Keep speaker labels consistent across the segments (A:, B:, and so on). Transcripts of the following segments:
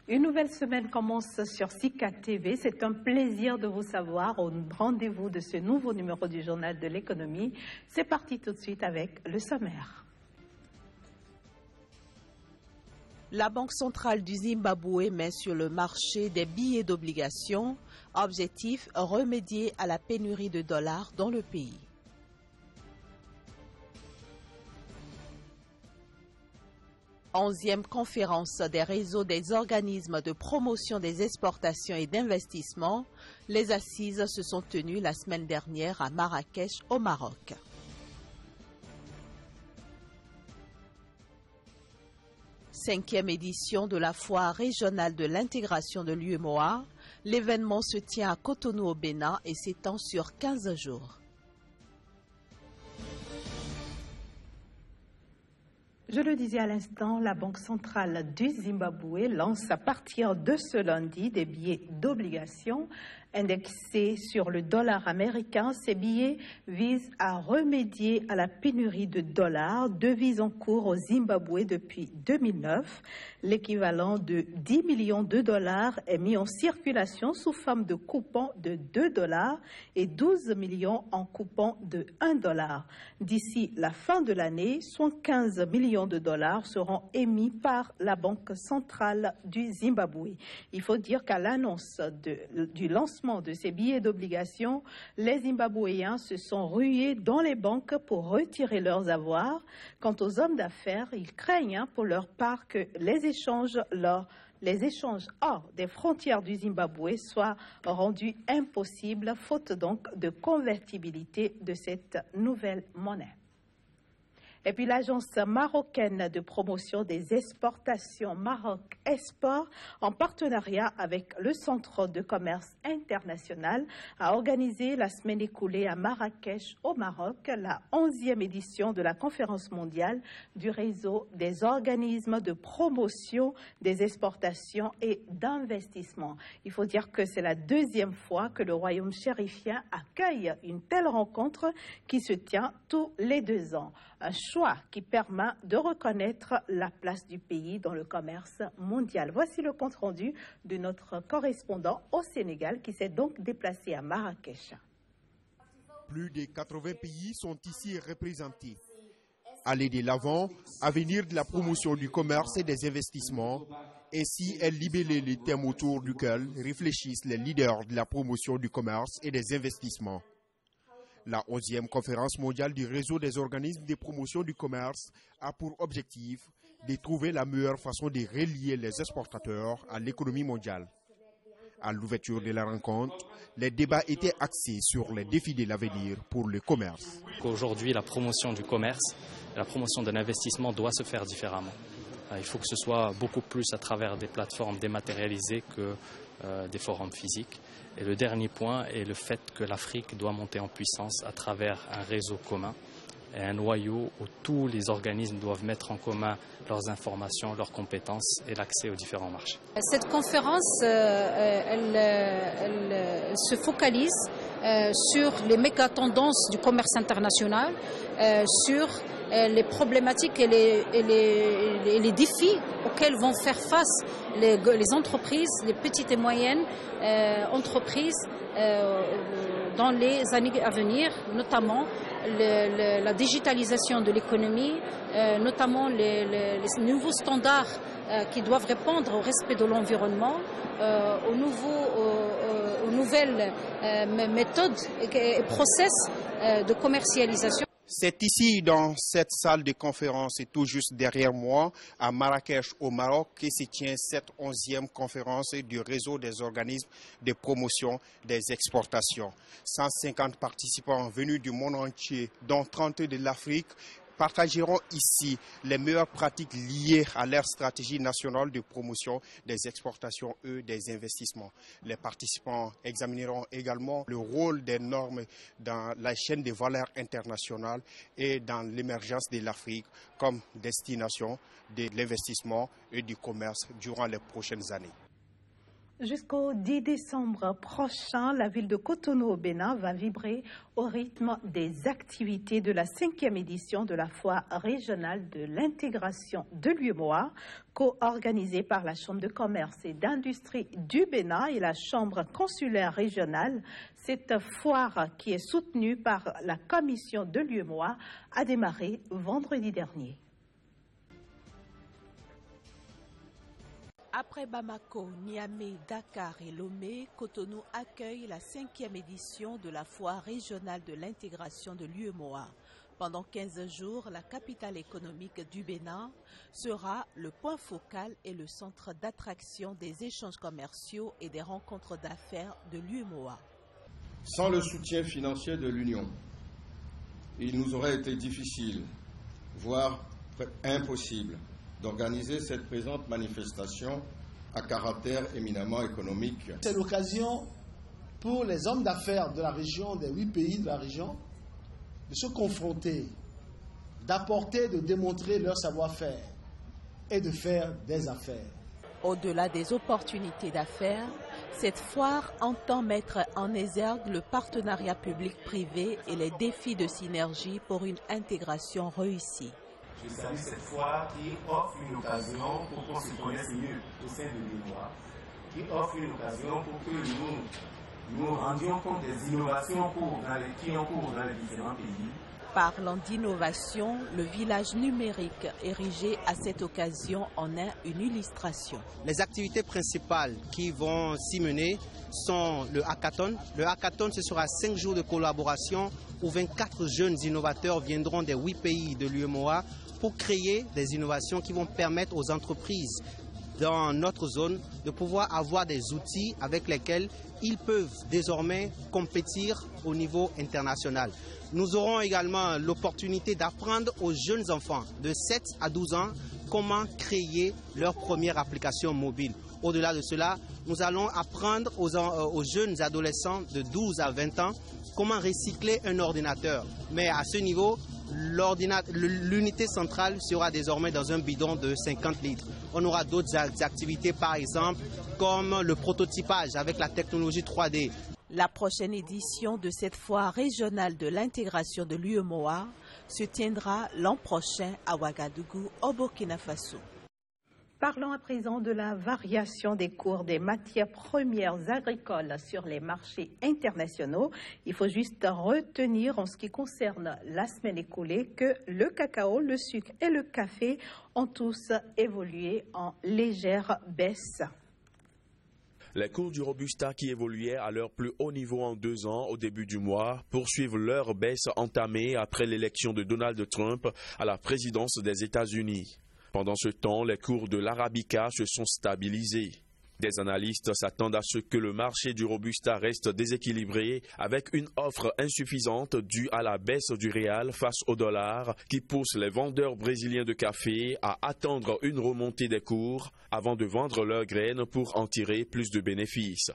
A: Une nouvelle semaine commence sur SICA TV. C'est un plaisir de vous savoir au rendez-vous de ce nouveau numéro du Journal de l'économie. C'est parti tout de suite avec le sommaire.
B: La Banque centrale du Zimbabwe met sur le marché des billets d'obligation. Objectif, remédier à la pénurie de dollars dans le pays. Onzième conférence des réseaux des organismes de promotion des exportations et d'investissement. Les assises se sont tenues la semaine dernière à Marrakech, au Maroc. Cinquième édition de la foire régionale de l'intégration de l'UEMOA. L'événement se tient à Cotonou au Bénin et s'étend sur 15 jours.
A: Je le disais à l'instant, la Banque centrale du Zimbabwe lance à partir de ce lundi des billets d'obligation indexés sur le dollar américain. Ces billets visent à remédier à la pénurie de dollars, devise en cours au Zimbabwe depuis 2009. L'équivalent de 10 millions de dollars est mis en circulation sous forme de coupons de 2 dollars et 12 millions en coupons de 1 dollar. D'ici la fin de l'année, 75 millions de dollars seront émis par la Banque centrale du Zimbabwe. Il faut dire qu'à l'annonce du lancement de ces billets d'obligation, les Zimbabwéens se sont rués dans les banques pour retirer leurs avoirs. Quant aux hommes d'affaires, ils craignent pour leur part que les échanges hors des frontières du Zimbabwe soient rendus impossibles, faute donc de convertibilité de cette nouvelle monnaie. Et puis l'agence marocaine de promotion des exportations Maroc Export, en partenariat avec le Centre de commerce international, a organisé la semaine écoulée à Marrakech au Maroc la 11e édition de la conférence mondiale du réseau des organismes de promotion des exportations et d'investissement. Il faut dire que c'est la deuxième fois que le royaume chérifien accueille une telle rencontre qui se tient tous les 2 ans. Un choix qui permet de reconnaître la place du pays dans le commerce mondial. Voici le compte-rendu de notre correspondant au Sénégal qui s'est donc déplacé à Marrakech.
C: Plus de 80 pays sont ici représentés. Aller de l'avant, avenir de la promotion du commerce et des investissements. Ainsi est libellé les thèmes autour duquel réfléchissent les leaders de la promotion du commerce et des investissements. La 11e conférence mondiale du réseau des organismes de promotion du commerce a pour objectif de trouver la meilleure façon de relier les exportateurs à l'économie mondiale. À l'ouverture de la rencontre, les débats étaient axés sur les défis de l'avenir pour le commerce.
D: Aujourd'hui, la promotion du commerce, la promotion de l'investissement doit se faire différemment. Il faut que ce soit beaucoup plus à travers des plateformes dématérialisées que des forums physiques. Et le dernier point est le fait que l'Afrique doit monter en puissance à travers un réseau commun et un noyau où tous les organismes doivent mettre en commun leurs informations, leurs compétences et l'accès aux différents marchés.
E: Cette conférence, elle se focalise sur les méga-tendances du commerce international, sur les problématiques et les défis auxquels vont faire face les entreprises, les petites et moyennes entreprises dans les années à venir, notamment la digitalisation de l'économie, notamment les nouveaux standards qui doivent répondre au respect de l'environnement, aux nouvelles méthodes et process de commercialisation.
C: C'est ici, dans cette salle de conférence et tout juste derrière moi, à Marrakech au Maroc, que se tient cette 11e conférence du réseau des organismes de promotion des exportations. 150 participants venus du monde entier, dont 30 de l'Afrique, partageront ici les meilleures pratiques liées à leur stratégie nationale de promotion des exportations et des investissements. Les participants examineront également le rôle des normes dans la chaîne de valeur internationale et dans l'émergence de l'Afrique comme destination de l'investissement et du commerce durant les prochaines années.
A: Jusqu'au 10 décembre prochain, la ville de Cotonou au Bénin va vibrer au rythme des activités de la 5e édition de la foire régionale de l'intégration de l'UEMOA, co-organisée par la Chambre de commerce et d'industrie du Bénin et la Chambre consulaire régionale. Cette foire, qui est soutenue par la commission de l'UEMOA, a démarré vendredi dernier.
B: Après Bamako, Niamey, Dakar et Lomé, Cotonou accueille la 5e édition de la foire régionale de l'intégration de l'UEMOA. Pendant 15 jours, la capitale économique du Bénin sera le point focal et le centre d'attraction des échanges commerciaux et des rencontres d'affaires de l'UEMOA.
F: Sans le soutien financier de l'Union, il nous aurait été difficile, voire impossible, d'organiser cette présente manifestation à caractère éminemment économique.
G: C'est l'occasion pour les hommes d'affaires de la région, des 8 pays de la région, de se confronter, d'apporter, de démontrer leur savoir-faire et de faire des affaires.
B: Au-delà des opportunités d'affaires, cette foire entend mettre en exergue le partenariat public-privé et les défis de synergie pour une intégration réussie.
H: Je salue cette foire qui offre une occasion pour qu'on se connaisse mieux au sein de l'UEMOA, qui offre une occasion pour que nous rendions compte des innovations qui ont cours dans les différents pays.
B: Parlant d'innovation, le village numérique érigé à cette occasion en est une illustration.
I: Les activités principales qui vont s'y mener sont le hackathon. Le hackathon, ce sera 5 jours de collaboration où 24 jeunes innovateurs viendront des 8 pays de l'UEMOA pour créer des innovations qui vont permettre aux entreprises dans notre zone de pouvoir avoir des outils avec lesquels ils peuvent désormais compétir au niveau international. Nous aurons également l'opportunité d'apprendre aux jeunes enfants de 7 à 12 ans comment créer leur première application mobile. Au-delà de cela, nous allons apprendre aux jeunes adolescents de 12 à 20 ans comment recycler un ordinateur. Mais à ce niveau, l'unité centrale sera désormais dans un bidon de 50 litres. On aura d'autres activités, par exemple, comme le prototypage avec la technologie 3D.
B: La prochaine édition de cette foire régionale de l'intégration de l'UEMOA se tiendra l'an prochain à Ouagadougou, au Burkina Faso.
A: Parlons à présent de la variation des cours des matières premières agricoles sur les marchés internationaux. Il faut juste retenir en ce qui concerne la semaine écoulée que le cacao, le sucre et le café ont tous évolué en légère baisse.
J: Les cours du Robusta qui évoluaient à leur plus haut niveau en 2 ans au début du mois poursuivent leur baisse entamée après l'élection de Donald Trump à la présidence des États-Unis. Pendant ce temps, les cours de l'Arabica se sont stabilisés. Des analystes s'attendent à ce que le marché du Robusta reste déséquilibré avec une offre insuffisante due à la baisse du réal face au dollar qui pousse les vendeurs brésiliens de café à attendre une remontée des cours avant de vendre leurs graines pour en tirer plus de bénéfices.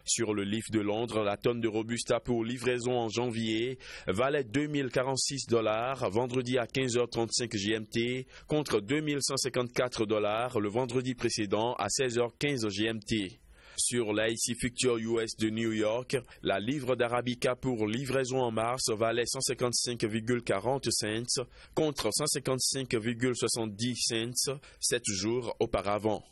J: Sur le LIF de Londres, la tonne de Robusta pour livraison en janvier valait $2046 vendredi à 15h35 GMT contre $2154 le vendredi précédent à 16h15 GMT. Sur l'IC Future US de New York, la livre d'Arabica pour livraison en mars valait 155,40 cents contre 155,70 cents 7 jours auparavant.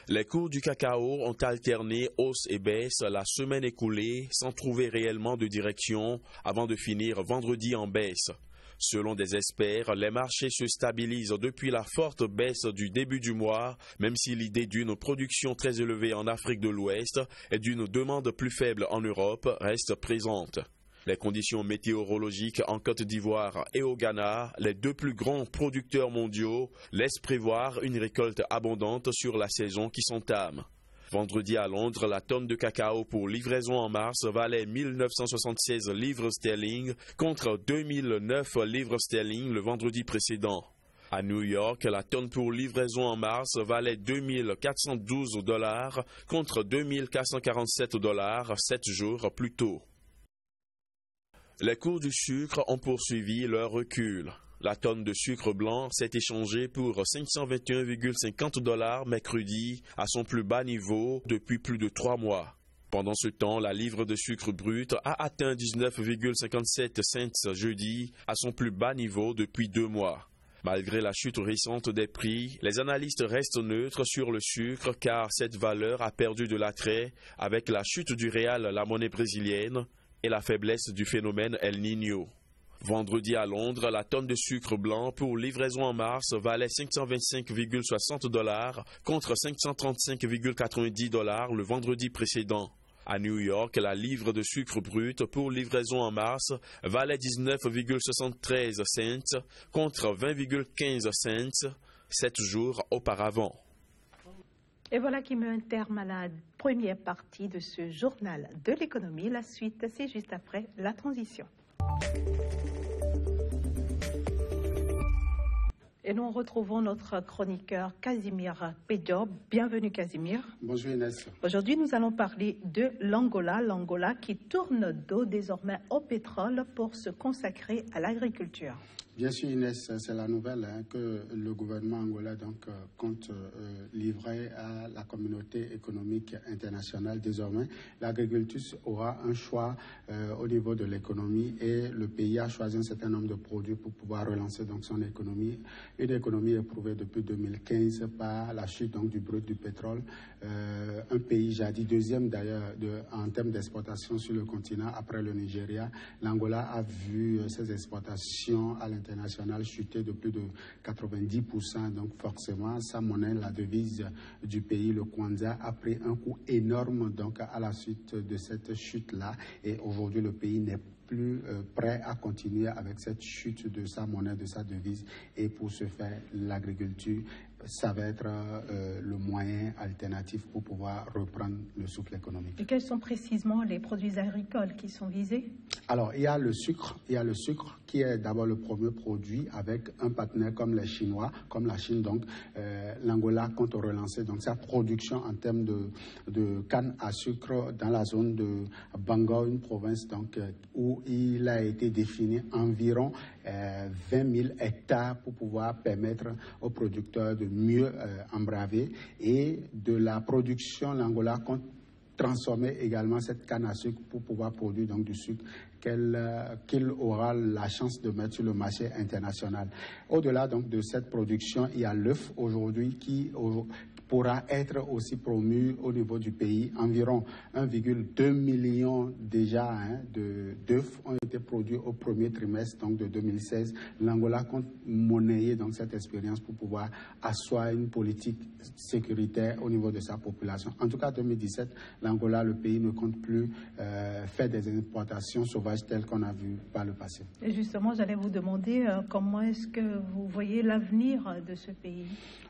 J: Les cours du cacao ont alterné hausse et baisse la semaine écoulée sans trouver réellement de direction avant de finir vendredi en baisse. Selon des experts, les marchés se stabilisent depuis la forte baisse du début du mois, même si l'idée d'une production très élevée en Afrique de l'Ouest et d'une demande plus faible en Europe reste présente. Les conditions météorologiques en Côte d'Ivoire et au Ghana, les 2 plus grands producteurs mondiaux, laissent prévoir une récolte abondante sur la saison qui s'entame. Vendredi à Londres, la tonne de cacao pour livraison en mars valait 1976 livres sterling contre 2009 livres sterling le vendredi précédent. À New York, la tonne pour livraison en mars valait $2412 contre $2447 7 jours plus tôt. Les cours du sucre ont poursuivi leur recul. La tonne de sucre blanc s'est échangée pour 521,50 $ mercredi, à son plus bas niveau depuis plus de 3 mois. Pendant ce temps, la livre de sucre brut a atteint 19,57 cents jeudi, à son plus bas niveau depuis 2 mois. Malgré la chute récente des prix, les analystes restent neutres sur le sucre car cette valeur a perdu de l'attrait avec la chute du réal, la monnaie brésilienne, et la faiblesse du phénomène El Niño. Vendredi à Londres, la tonne de sucre blanc pour livraison en mars valait 525,60 $ contre 535,90 $ le vendredi précédent. À New York, la livre de sucre brut pour livraison en mars valait 19,73 cents contre 20,15 cents 7 jours auparavant.
A: Et voilà qui met un terme à la première partie de ce journal de l'économie. La suite, c'est juste après la transition. Et nous retrouvons notre chroniqueur Casimir Pédior. Bienvenue Casimir.
K: Bonjour Inès.
A: Aujourd'hui, nous allons parler de l'Angola. L'Angola qui tourne dos désormais au pétrole pour se consacrer à l'agriculture.
K: Bien sûr Inès, c'est la nouvelle que le gouvernement angolais compte livrer à la communauté économique internationale. Désormais, l'agriculture aura un choix au niveau de l'économie et le pays a choisi un certain nombre de produits pour pouvoir relancer donc son économie. Une économie éprouvée depuis 2015 par la chute donc du brut du pétrole. Un pays jadis deuxième d'ailleurs en termes d'exportation sur le continent après le Nigeria. L'Angola a vu ses exportations à l'international chuté de plus de 90%. Donc forcément, sa monnaie, la devise du pays, le kwanza, a pris un coup énorme donc à la suite de cette chute-là. Et aujourd'hui, le pays n'est plus prêt à continuer avec cette chute de sa monnaie, de sa devise. Et pour ce faire, l'agriculture, ça va être le moyen alternatif pour pouvoir reprendre le souffle économique.
A: Et quels sont précisément les produits agricoles qui sont visés?
K: Alors, il y a le sucre qui est d'abord le premier produit avec un partenaire comme les Chinois, comme la Chine. Donc, l'Angola compte relancer donc sa production en termes de canne à sucre dans la zone de Bango, une province donc où il a été défini environ 20 000 hectares pour pouvoir permettre aux producteurs de mieux embraver. Et de la production, l'Angola compte transformer également cette canne à sucre pour pouvoir produire donc du sucre qu'il aura la chance de mettre sur le marché international. Au-delà donc de cette production, il y a l'œuf aujourd'hui qui pourra être aussi promu au niveau du pays. Environ 1,2 million déjà d'œufs ont été produits au premier trimestre donc de 2016. L'Angola compte monnayer donc cette expérience pour pouvoir asseoir une politique sécuritaire au niveau de sa population. En tout cas, 2017, l'Angola, le pays ne compte plus faire des importations sauvages telles qu'on a vu par le passé.
A: Et justement, j'allais vous demander comment est-ce que vous voyez l'avenir de ce pays?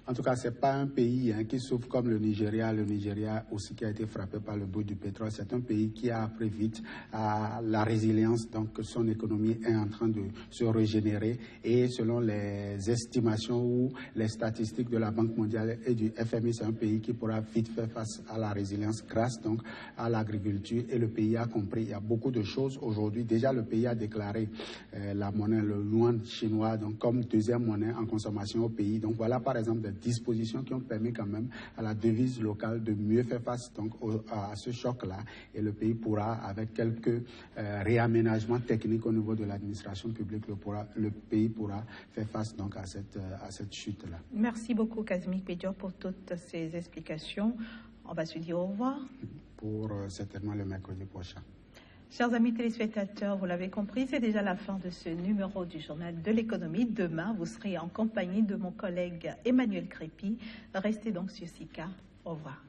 K: En tout cas, ce n'est pas un pays qui souffre comme le Nigeria. Le Nigeria aussi qui a été frappé par le brut du pétrole. C'est un pays qui a appris vite à la résilience. Donc, son économie est en train de se régénérer. Et selon les estimations ou les statistiques de la Banque mondiale et du FMI, c'est un pays qui pourra vite faire face à la résilience grâce donc à l'agriculture. Et le pays a compris. Il y a beaucoup de choses aujourd'hui. Déjà, le pays a déclaré la monnaie, le yuan chinois, donc comme deuxième monnaie en consommation au pays. Donc, voilà par exemple des dispositions qui ont permis quand même à la devise locale de mieux faire face donc à ce choc-là. Et le pays pourra, avec quelques réaménagements techniques au niveau de l'administration publique, le pays pourra faire face donc à cette chute-là.
A: Merci beaucoup Casimir Pédior pour toutes ces explications. On va se dire au revoir.
K: Pour certainement le mercredi prochain.
A: Chers amis téléspectateurs, vous l'avez compris, c'est déjà la fin de ce numéro du Journal de l'économie. Demain, vous serez en compagnie de mon collègue Emmanuel Crépy. Restez donc sur SICA. Au revoir.